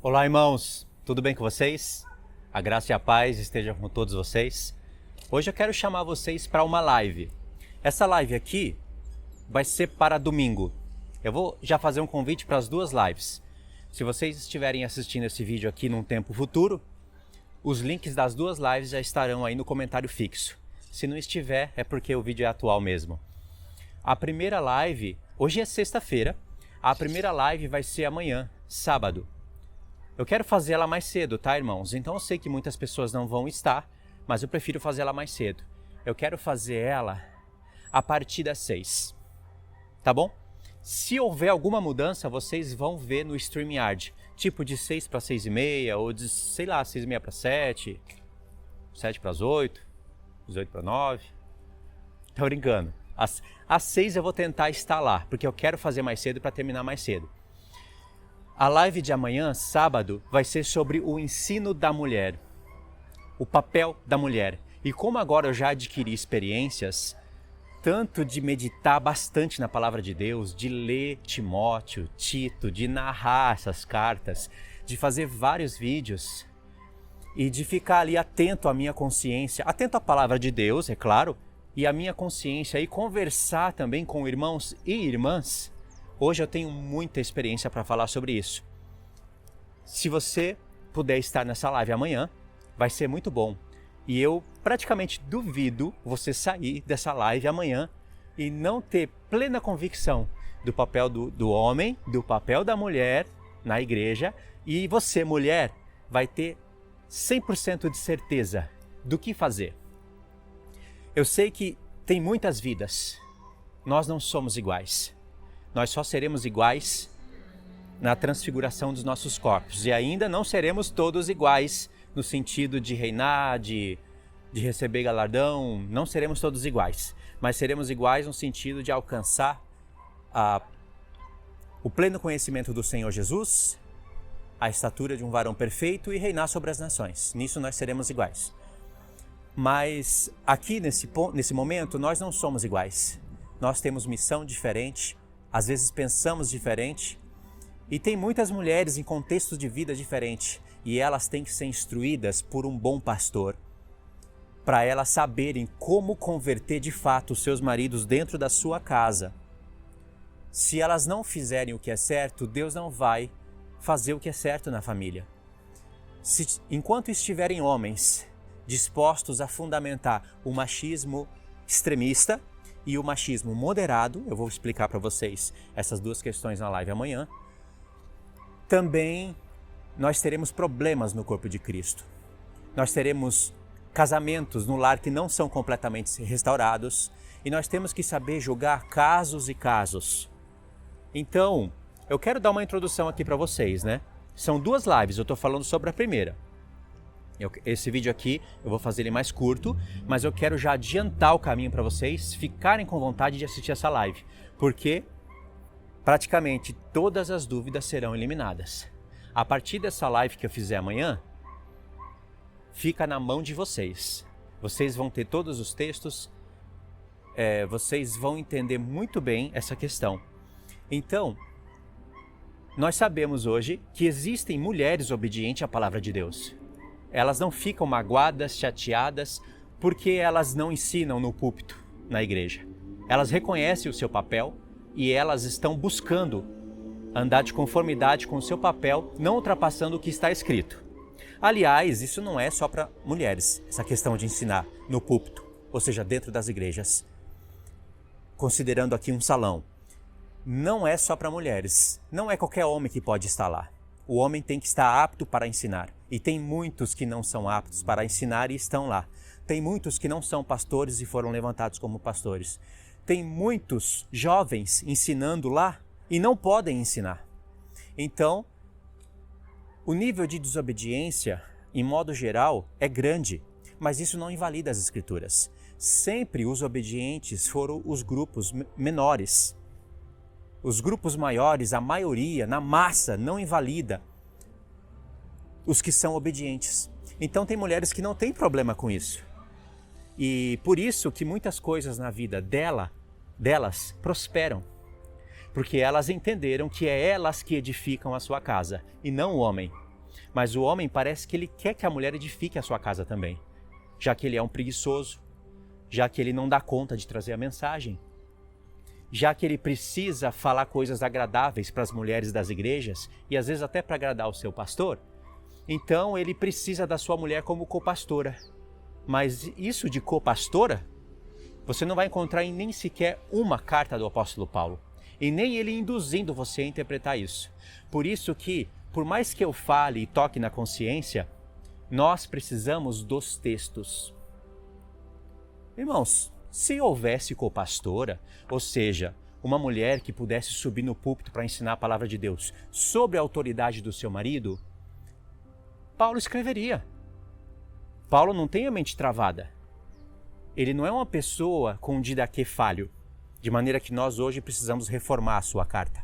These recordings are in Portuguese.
Olá, irmãos, tudo bem com vocês? A graça e a paz estejam com todos vocês. Hoje eu quero chamar vocês para uma live. Essa live aqui vai ser para domingo. Eu vou já fazer um convite para as duas lives. Se vocês estiverem assistindo esse vídeo aqui num tempo futuro, os links das duas lives já estarão aí no comentário fixo. Se não estiver, é porque o vídeo é atual mesmo. A primeira live, hoje é sexta-feira, a primeira live vai ser amanhã, sábado. Eu quero fazer ela mais cedo, tá, irmãos? Então eu sei que muitas pessoas não vão estar, mas eu prefiro fazer ela mais cedo. Eu quero fazer ela a partir das 6, tá bom? Se houver alguma mudança, vocês vão ver no StreamYard, tipo de 6 para 6:30, ou de, sei lá, 6:30 para 7, 7 para as 8, 8 para 9. Tô brincando. Às 6 eu vou tentar estar lá, porque eu quero fazer mais cedo para terminar mais cedo. A live de amanhã, sábado, vai ser sobre o ensino da mulher, o papel da mulher. E como agora eu já adquiri experiências, tanto de meditar bastante na palavra de Deus, de ler Timóteo, Tito, de narrar essas cartas, de fazer vários vídeos e de ficar ali atento à minha consciência, atento à palavra de Deus, é claro, e à minha consciência e conversar também com irmãos e irmãs. Hoje eu tenho muita experiência para falar sobre isso. Se você puder estar nessa live amanhã, vai ser muito bom. E eu praticamente duvido você sair dessa live amanhã e não ter plena convicção do papel do homem, do papel da mulher na igreja. E você, mulher, vai ter 100% de certeza do que fazer. Eu sei que tem muitas vidas. Nós não somos iguais. Nós só seremos iguais na transfiguração dos nossos corpos. E ainda não seremos todos iguais no sentido de reinar, de receber galardão. Não seremos todos iguais. Mas seremos iguais no sentido de alcançar o pleno conhecimento do Senhor Jesus, a estatura de um varão perfeito e reinar sobre as nações. Nisso nós seremos iguais. Mas aqui nesse momento nós não somos iguais. Nós temos missão diferente. Às vezes pensamos diferente e tem muitas mulheres em contextos de vida diferentes e elas têm que ser instruídas por um bom pastor para elas saberem como converter de fato os seus maridos dentro da sua casa. Se elas não fizerem o que é certo, Deus não vai fazer o que é certo na família. Enquanto estiverem homens dispostos a fundamentar o machismo extremista e o machismo moderado, eu vou explicar para vocês essas duas questões na live amanhã, também nós teremos problemas no corpo de Cristo. Nós teremos casamentos no lar que não são completamente restaurados e nós temos que saber julgar casos e casos. Então, eu quero dar uma introdução aqui para vocês, né? São duas lives, eu estou falando sobre a primeira. Esse vídeo aqui eu vou fazer ele mais curto, mas eu quero já adiantar o caminho para vocês ficarem com vontade de assistir essa live, porque praticamente todas as dúvidas serão eliminadas. A partir dessa live que eu fizer amanhã, fica na mão de vocês. Vocês vão ter todos os textos, vocês vão entender muito bem essa questão. Então, nós sabemos hoje que existem mulheres obedientes à palavra de Deus. Elas não ficam magoadas, chateadas, porque elas não ensinam no púlpito, na igreja. Elas reconhecem o seu papel e elas estão buscando andar de conformidade com o seu papel, não ultrapassando o que está escrito. Aliás, isso não é só para mulheres, essa questão de ensinar no púlpito, ou seja, dentro das igrejas. Considerando aqui um salão, não é só para mulheres, não é qualquer homem que pode estar lá. O homem tem que estar apto para ensinar. E tem muitos que não são aptos para ensinar e estão lá. Tem muitos que não são pastores e foram levantados como pastores. Tem muitos jovens ensinando lá e não podem ensinar. Então, o nível de desobediência, em modo geral, é grande. Mas isso não invalida as Escrituras. Sempre os obedientes foram os grupos menores. Os grupos maiores, a maioria, na massa, não invalida os que são obedientes. Então tem mulheres que não têm problema com isso. E por isso que muitas coisas na vida delas prosperam. Porque elas entenderam que é elas que edificam a sua casa e não o homem. Mas o homem parece que ele quer que a mulher edifique a sua casa também, já que ele é um preguiçoso, já que ele não dá conta de trazer a mensagem, já que ele precisa falar coisas agradáveis para as mulheres das igrejas e às vezes até para agradar o seu pastor. Então ele precisa da sua mulher como copastora. Mas isso de copastora, você não vai encontrar em nem sequer uma carta do apóstolo Paulo. E nem ele induzindo você a interpretar isso. Por isso que, por mais que eu fale e toque na consciência, nós precisamos dos textos. Irmãos, se houvesse copastora, ou seja, uma mulher que pudesse subir no púlpito para ensinar a palavra de Deus sobre a autoridade do seu marido, Paulo escreveria. Paulo não tem a mente travada. Ele não é uma pessoa com um didaquê falho, de maneira que nós hoje precisamos reformar a sua carta.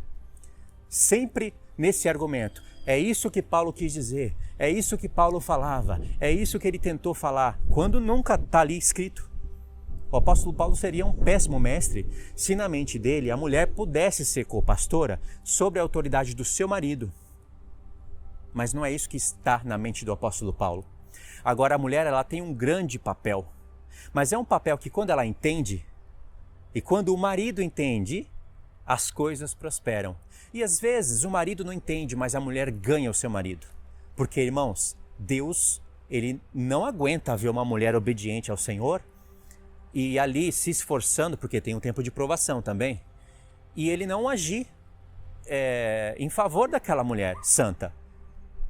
Sempre nesse argumento. É isso que Paulo quis dizer, é isso que Paulo falava, é isso que ele tentou falar, quando nunca está ali escrito. O apóstolo Paulo seria um péssimo mestre se na mente dele a mulher pudesse ser copastora sobre a autoridade do seu marido. Mas não é isso que está na mente do apóstolo Paulo. Agora a mulher ela tem um grande papel, mas é um papel que quando ela entende, e quando o marido entende, as coisas prosperam. E às vezes o marido não entende, mas a mulher ganha o seu marido. Porque, irmãos, Deus, ele não aguenta ver uma mulher obediente ao Senhor e ali se esforçando, porque tem um tempo de provação também, e ele não agir em favor daquela mulher santa.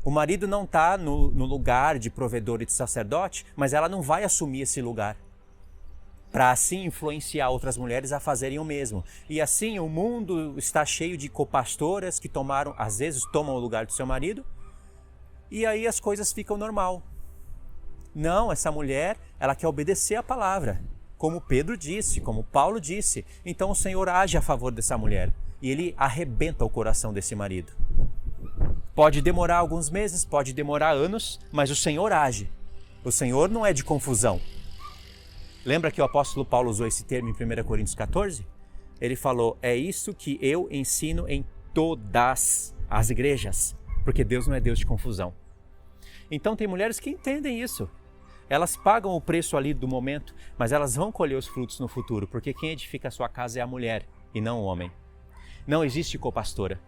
O marido não está no lugar de provedor e de sacerdote, mas ela não vai assumir esse lugar, para assim influenciar outras mulheres a fazerem o mesmo. E assim o mundo está cheio de copastoras que às vezes tomam o lugar do seu marido, e aí as coisas ficam normal. Não, essa mulher, ela quer obedecer a palavra, como Pedro disse, como Paulo disse. Então o Senhor age a favor dessa mulher, e ele arrebenta o coração desse marido. Pode demorar alguns meses, pode demorar anos, mas o Senhor age. O Senhor não é de confusão. Lembra que o apóstolo Paulo usou esse termo em 1 Coríntios 14? Ele falou, é isso que eu ensino em todas as igrejas, porque Deus não é Deus de confusão. Então tem mulheres que entendem isso. Elas pagam o preço ali do momento, mas elas vão colher os frutos no futuro, porque quem edifica a sua casa é a mulher e não o homem. Não existe copastora.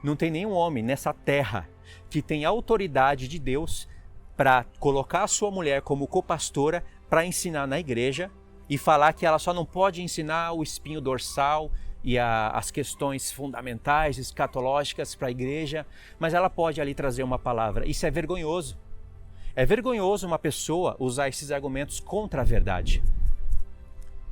Não tem nenhum homem nessa terra que tenha autoridade de Deus para colocar a sua mulher como copastora para ensinar na igreja e falar que ela só não pode ensinar o espinho dorsal e as questões fundamentais, escatológicas para a igreja, mas ela pode ali trazer uma palavra. Isso é vergonhoso. É vergonhoso uma pessoa usar esses argumentos contra a verdade.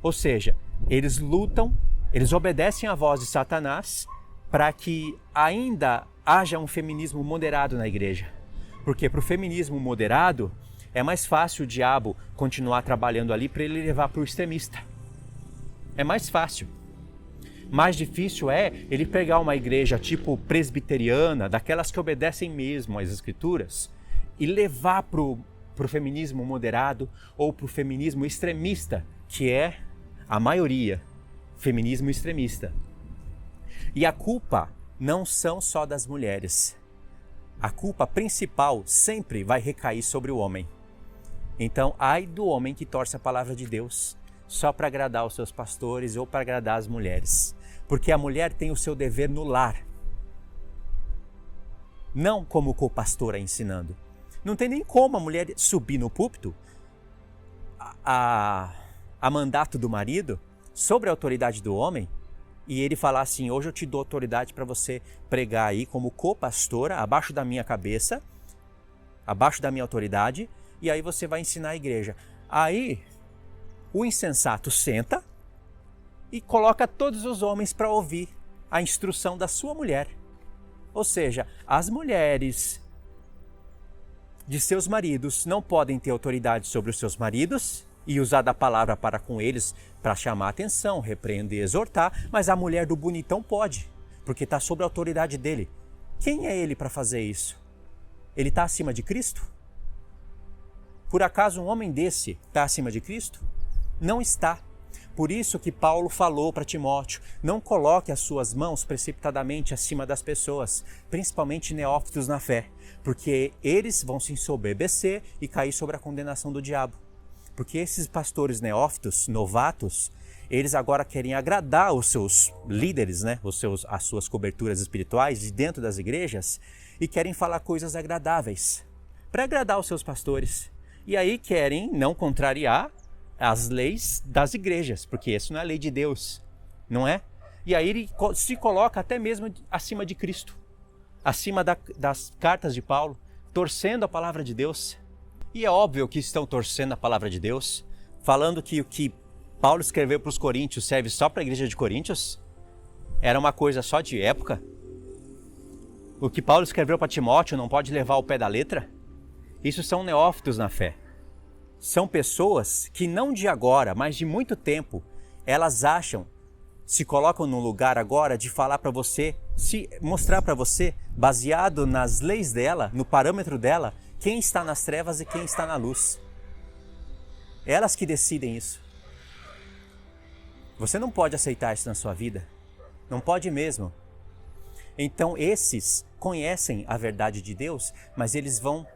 Ou seja, eles lutam, eles obedecem à voz de Satanás para que ainda haja um feminismo moderado na igreja. Porque para o feminismo moderado é mais fácil o diabo continuar trabalhando ali para ele levar para o extremista. É mais fácil. Mais difícil é ele pegar uma igreja tipo presbiteriana, daquelas que obedecem mesmo às escrituras, e levar para o feminismo moderado ou para o feminismo extremista, que é a maioria, feminismo extremista. E a culpa não são só das mulheres. A culpa principal sempre vai recair sobre o homem. Então, ai do homem que torce a palavra de Deus só para agradar os seus pastores ou para agradar as mulheres. Porque a mulher tem o seu dever no lar, não como copastora ensinando. Não tem nem como a mulher subir no púlpito a mandato do marido sobre a autoridade do homem e ele falar assim, hoje eu te dou autoridade para você pregar aí como copastora, abaixo da minha cabeça, abaixo da minha autoridade, e aí você vai ensinar a igreja. Aí o insensato senta e coloca todos os homens para ouvir a instrução da sua mulher. Ou seja, as mulheres de seus maridos não podem ter autoridade sobre os seus maridos e usar da palavra para com eles para chamar atenção, repreender, exortar, mas a mulher do bonitão pode, porque está sob a autoridade dele. Quem é ele para fazer isso? Ele está acima de Cristo? Por acaso um homem desse está acima de Cristo? Não está, Por isso que Paulo falou para Timóteo, não coloque as suas mãos precipitadamente acima das pessoas, principalmente neófitos na fé, porque eles vão se ensoberbecer e cair sobre a condenação do diabo. Porque esses pastores neófitos, novatos, eles agora querem agradar os seus líderes, né? As suas coberturas espirituais de dentro das igrejas e querem falar coisas agradáveis para agradar os seus pastores. E aí querem não contrariar as leis das igrejas, porque isso não é a lei de Deus, não é? E aí ele se coloca até mesmo acima de Cristo, acima das cartas de Paulo, torcendo a palavra de Deus. E é óbvio que estão torcendo a palavra de Deus, falando que o que Paulo escreveu para os coríntios serve só para a igreja de Coríntios? Era uma coisa só de época? O que Paulo escreveu para Timóteo não pode levar ao pé da letra? Isso são neófitos na fé. São pessoas que não de agora, mas de muito tempo, elas acham, se colocam no lugar agora de falar para você, se mostrar para você, baseado nas leis dela, no parâmetro dela, quem está nas trevas e quem está na luz. Elas que decidem isso. Você não pode aceitar isso na sua vida. Não pode mesmo. Então esses conhecem a verdade de Deus, mas eles vão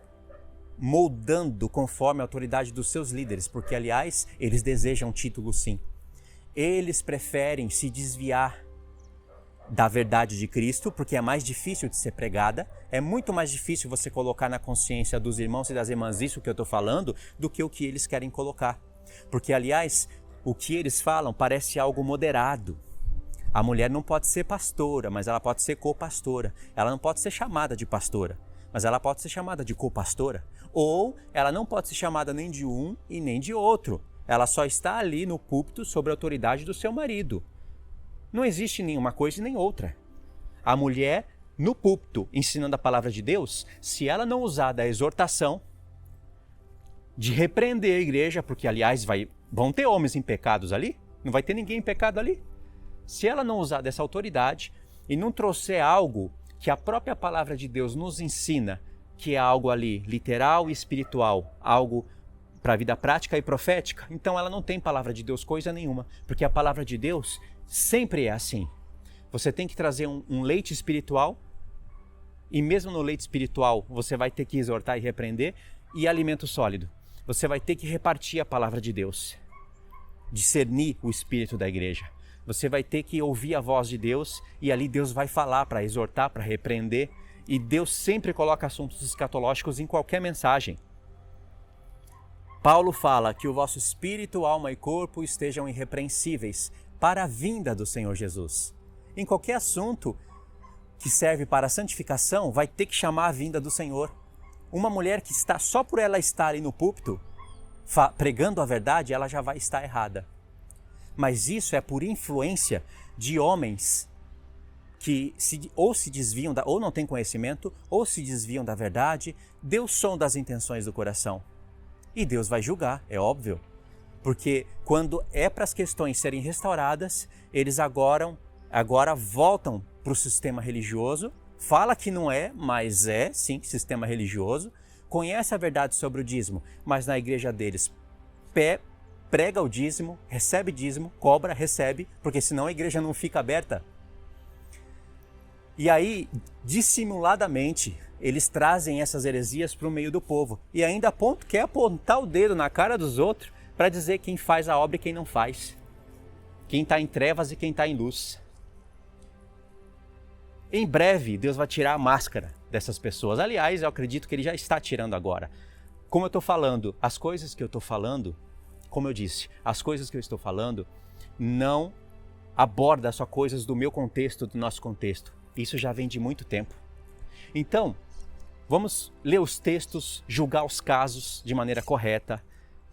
moldando conforme a autoridade dos seus líderes, porque, aliás, eles desejam título sim. Eles preferem se desviar da verdade de Cristo, porque é mais difícil de ser pregada, é muito mais difícil você colocar na consciência dos irmãos e das irmãs isso que eu estou falando, do que o que eles querem colocar. Porque, aliás, o que eles falam parece algo moderado. A mulher não pode ser pastora, mas ela pode ser co-pastora. Ela não pode ser chamada de pastora, mas ela pode ser chamada de co-pastora. Ou ela não pode ser chamada nem de um e nem de outro. Ela só está ali no púlpito sob a autoridade do seu marido. Não existe nenhuma coisa e nem outra. A mulher, no púlpito, ensinando a palavra de Deus, se ela não usar da exortação, de repreender a igreja, porque, aliás, vão ter homens em pecados ali, não vai ter ninguém em pecado ali. Se ela não usar dessa autoridade e não trouxer algo que a própria palavra de Deus nos ensina, que é algo ali literal e espiritual, algo para a vida prática e profética, então ela não tem palavra de Deus coisa nenhuma, porque a palavra de Deus sempre é assim. Você tem que trazer um leite espiritual, e mesmo no leite espiritual você vai ter que exortar e repreender, e alimento sólido. Você vai ter que repartir a palavra de Deus, discernir o espírito da igreja. Você vai ter que ouvir a voz de Deus, e ali Deus vai falar para exortar, para repreender. E Deus sempre coloca assuntos escatológicos em qualquer mensagem. Paulo fala que o vosso espírito, alma e corpo estejam irrepreensíveis para a vinda do Senhor Jesus. Em qualquer assunto que serve para a santificação, vai ter que chamar a vinda do Senhor. Uma mulher que está, só por ela estar ali no púlpito, pregando a verdade, ela já vai estar errada. Mas isso é por influência de homens que ou se desviam, ou não têm conhecimento, ou se desviam da verdade. Deus sonda as intenções do coração. E Deus vai julgar, é óbvio. Porque quando é para as questões serem restauradas, eles agora voltam para o sistema religioso, fala que não é, mas é sim sistema religioso, conhece a verdade sobre o dízimo, mas na igreja deles prega o dízimo, recebe dízimo, cobra, recebe, porque senão a igreja não fica aberta. E aí, dissimuladamente, eles trazem essas heresias para o meio do povo. E ainda quer apontar o dedo na cara dos outros para dizer quem faz a obra e quem não faz. Quem está em trevas e quem está em luz. Em breve, Deus vai tirar a máscara dessas pessoas. Aliás, eu acredito que Ele já está tirando agora. Como eu estou falando, as coisas que eu estou falando, como eu disse, as coisas que eu estou falando não abordam só coisas do meu contexto, do nosso contexto. Isso já vem de muito tempo. Então, vamos ler os textos, julgar os casos de maneira correta.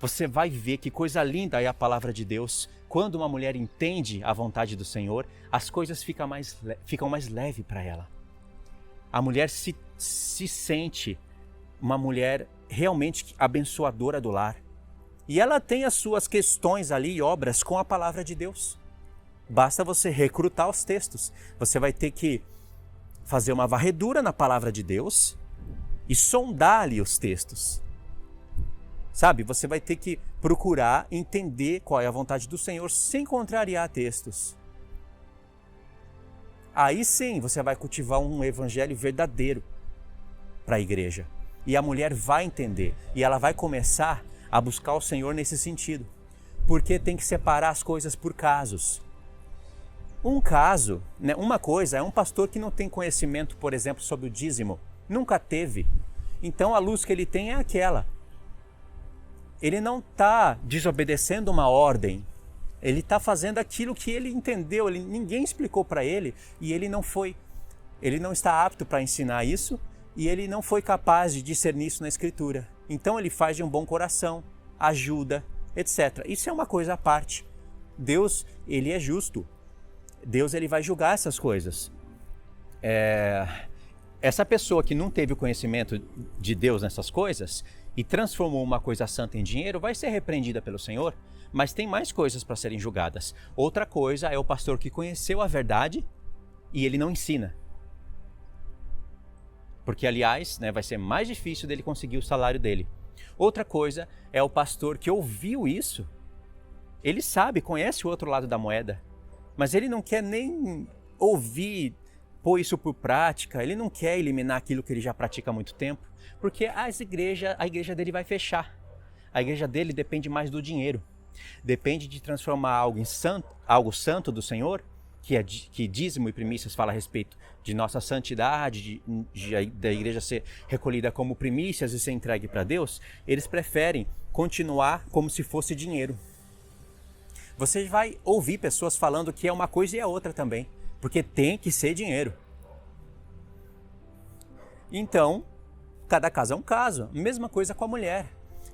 Você vai ver que coisa linda é a palavra de Deus. Quando uma mulher entende a vontade do Senhor, as coisas ficam mais leves para ela. A mulher se sente uma mulher realmente abençoadora do lar. E ela tem as suas questões ali e obras com a palavra de Deus. Basta você recrutar os textos. Você vai ter que fazer uma varredura na palavra de Deus e sondar ali os textos. Sabe, você vai ter que procurar entender qual é a vontade do Senhor sem contrariar textos. Aí sim você vai cultivar um evangelho verdadeiro para a igreja. E a mulher vai entender, e ela vai começar a buscar o Senhor nesse sentido. Porque tem que separar as coisas por casos. Um caso, né, uma coisa é um pastor que não tem conhecimento, por exemplo, sobre o dízimo. Nunca teve. Então a luz que ele tem é aquela. Ele não está desobedecendo uma ordem. Ele está fazendo aquilo que ele entendeu. Ninguém explicou para ele e ele não está apto para ensinar isso e ele não foi capaz de discernir isso na Escritura. Então ele faz de um bom coração, ajuda, etc. Isso é uma coisa à parte. Deus, ele é justo. Deus, ele vai julgar essas coisas. Essa pessoa que não teve o conhecimento de Deus nessas coisas e transformou uma coisa santa em dinheiro, vai ser repreendida pelo Senhor, mas tem mais coisas para serem julgadas. Outra coisa é o pastor que conheceu a verdade e ele não ensina. Porque, aliás, vai ser mais difícil dele conseguir o salário dele. Outra coisa é o pastor que ouviu isso. Ele sabe, conhece o outro lado da moeda, mas ele não quer nem ouvir, pôr isso por prática, ele não quer eliminar aquilo que ele já pratica há muito tempo, porque a igreja dele vai fechar. A igreja dele depende mais do dinheiro. Depende de transformar algo santo do Senhor, que dízimo e primícias fala a respeito de nossa santidade, da igreja ser recolhida como primícias e ser entregue para Deus. Eles preferem continuar como se fosse dinheiro. Você vai ouvir pessoas falando que é uma coisa e é outra também, porque tem que ser dinheiro. Então, cada caso é um caso. Mesma coisa com a mulher.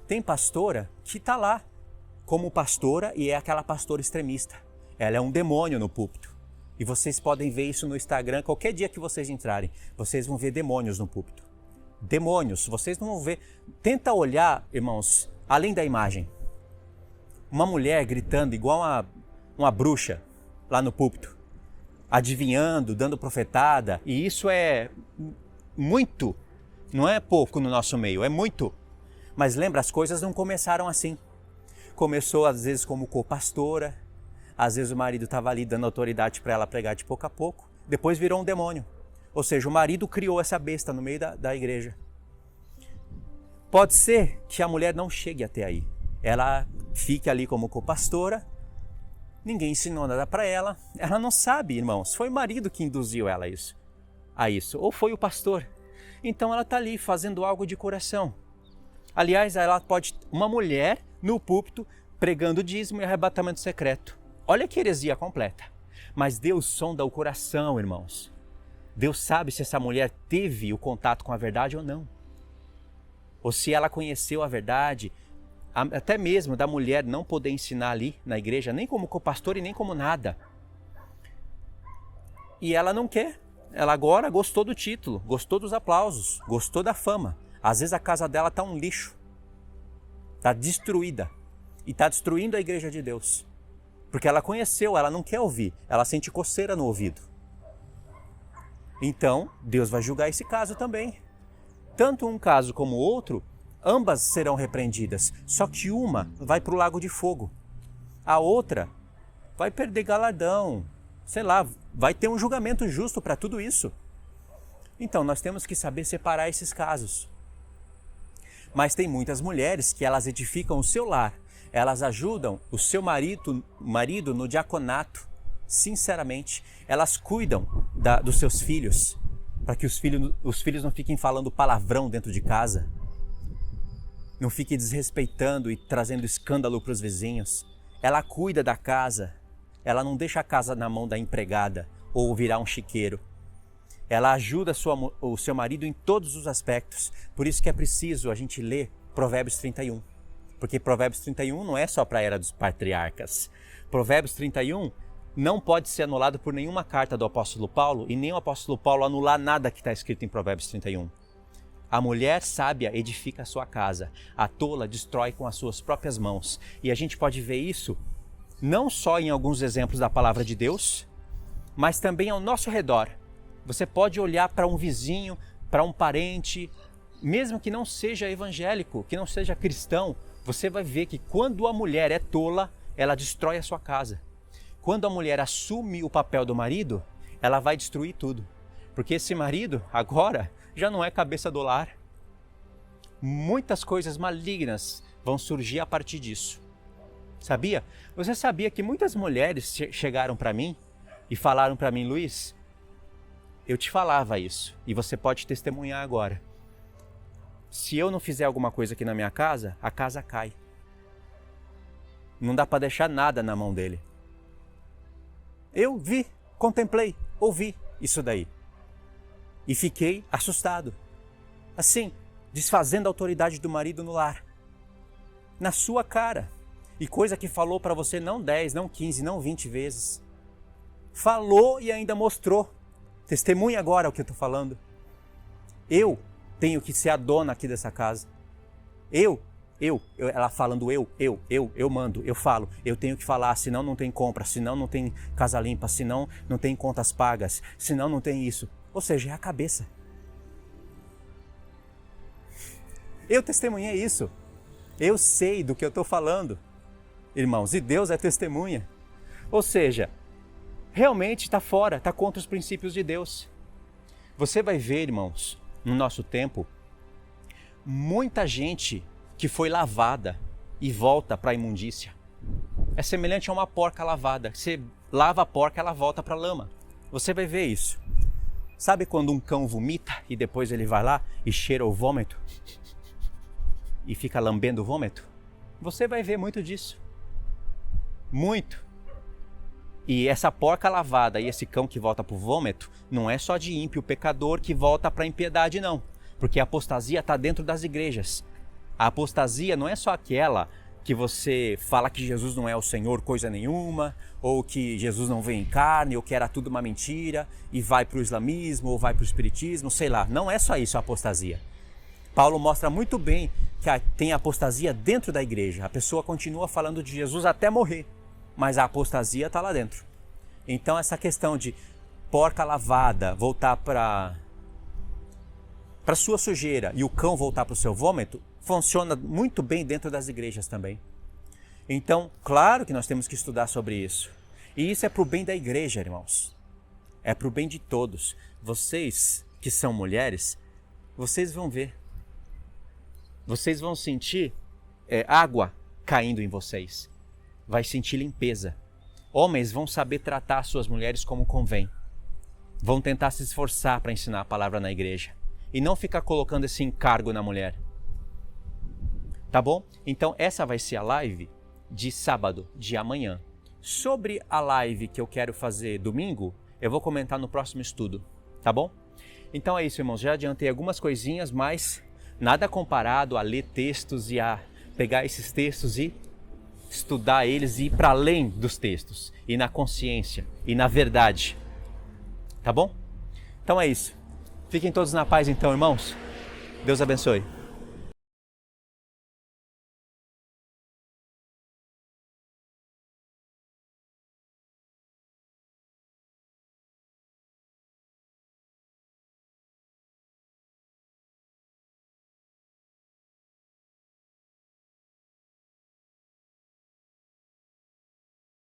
Tem pastora que está lá como pastora e é aquela pastora extremista. Ela é um demônio no púlpito. E vocês podem ver isso no Instagram, qualquer dia que vocês entrarem, vocês vão ver demônios no púlpito. Demônios, vocês não vão ver. Tenta olhar, irmãos, além da imagem. Uma mulher gritando igual uma bruxa lá no púlpito, adivinhando, dando profetada, e isso é muito, não é pouco no nosso meio, é muito. Mas lembra, as coisas não começaram assim. Começou às vezes como co-pastora, às vezes o marido estava ali dando autoridade para ela pregar de pouco a pouco, depois virou um demônio. Ou seja, o marido criou essa besta no meio da igreja. Pode ser que a mulher não chegue até aí. Ela fique ali como co-pastora, ninguém ensinou nada para ela, ela não sabe, irmãos, foi o marido que induziu ela a isso, ou foi o pastor. Então ela está ali fazendo algo de coração. Aliás, uma mulher no púlpito pregando dízimo e arrebatamento secreto. Olha que heresia completa. Mas Deus sonda o coração, irmãos. Deus sabe se essa mulher teve o contato com a verdade ou não. Ou se ela conheceu a verdade, até mesmo da mulher não poder ensinar ali na igreja, nem como co-pastor e nem como nada. E ela não quer. Ela agora gostou do título, gostou dos aplausos, gostou da fama. Às vezes a casa dela está um lixo. Está destruída. E está destruindo a igreja de Deus. Porque ela conheceu, ela não quer ouvir. Ela sente coceira no ouvido. Então, Deus vai julgar esse caso também. Tanto um caso como o outro, ambas serão repreendidas. Só que uma vai para o lago de fogo. A outra vai perder galardão. Sei lá, vai ter um julgamento justo para tudo isso. Então, nós temos que saber separar esses casos. Mas tem muitas mulheres que elas edificam o seu lar. Elas ajudam o seu marido no diaconato, sinceramente. Elas cuidam dos seus filhos, para que os filhos não fiquem falando palavrão dentro de casa, não fiquem desrespeitando e trazendo escândalo para os vizinhos. Ela cuida da casa, ela não deixa a casa na mão da empregada ou virar um chiqueiro. Ela ajuda o seu marido em todos os aspectos. Por isso que é preciso a gente ler Provérbios 31. Porque Provérbios 31 não é só para a era dos patriarcas. Provérbios 31 não pode ser anulado por nenhuma carta do apóstolo Paulo e nem o apóstolo Paulo anular nada que está escrito em Provérbios 31. A mulher sábia edifica a sua casa, a tola destrói com as suas próprias mãos. E a gente pode ver isso não só em alguns exemplos da palavra de Deus, mas também ao nosso redor. Você pode olhar para um vizinho, para um parente, mesmo que não seja evangélico, que não seja cristão, você vai ver que quando a mulher é tola, ela destrói a sua casa. Quando a mulher assume o papel do marido, ela vai destruir tudo. Porque esse marido, agora, já não é cabeça do lar. Muitas coisas malignas vão surgir a partir disso. Sabia? Você sabia que muitas mulheres chegaram para mim e falaram para mim, Luiz, eu te falava isso e você pode testemunhar agora. Se eu não fizer alguma coisa aqui na minha casa, a casa cai. Não dá para deixar nada na mão dele. Eu vi, contemplei, ouvi isso daí. E fiquei assustado. Assim, desfazendo a autoridade do marido no lar. Na sua cara. E coisa que falou para você não 10, não 15, não 20 vezes. Falou e ainda mostrou. Testemunha agora o que eu estou falando. Eu tenho que ser a dona aqui dessa casa. Ela falando eu mando, eu falo. Eu tenho que falar, senão não tem compra, senão não tem casa limpa, senão não tem contas pagas, senão não tem isso. Ou seja, é a cabeça. Eu testemunhei isso. Eu sei do que eu estou falando, irmãos, e Deus é testemunha. Ou seja, realmente está fora, está contra os princípios de Deus. Você vai ver, irmãos, no nosso tempo, muita gente que foi lavada e volta para a imundícia. É semelhante a uma porca lavada. Você lava a porca, ela volta para a lama. Você vai ver isso. Sabe quando um cão vomita e depois ele vai lá e cheira o vômito? E fica lambendo o vômito? Você vai ver muito disso. Muito. E essa porca lavada e esse cão que volta para o vômito não é só de ímpio pecador que volta para a impiedade, não. Porque a apostasia está dentro das igrejas. A apostasia não é só aquela que você fala que Jesus não é o Senhor coisa nenhuma, ou que Jesus não vem em carne, ou que era tudo uma mentira, e vai para o islamismo, ou vai para o espiritismo, sei lá. Não é só isso a apostasia. Paulo mostra muito bem que tem apostasia dentro da igreja. A pessoa continua falando de Jesus até morrer, mas a apostasia está lá dentro. Então essa questão de porca lavada voltar para sua sujeira e o cão voltar para o seu vômito, funciona muito bem dentro das igrejas também. Então, claro que nós temos que estudar sobre isso. E isso é para o bem da igreja, irmãos. É para o bem de todos. Vocês que são mulheres, vocês vão ver. Vocês vão sentir água caindo em vocês. Vai sentir limpeza. Homens vão saber tratar suas mulheres como convém. Vão tentar se esforçar para ensinar a palavra na igreja. E não ficar colocando esse encargo na mulher. Tá bom? Então essa vai ser a live de sábado, de amanhã. Sobre a live que eu quero fazer domingo, eu vou comentar no próximo estudo. Tá bom? Então é isso, irmãos. Já adiantei algumas coisinhas, mas nada comparado a ler textos e a pegar esses textos e estudar eles e ir para além dos textos. E na consciência, e na verdade. Tá bom? Então é isso. Fiquem todos na paz então, irmãos. Deus abençoe.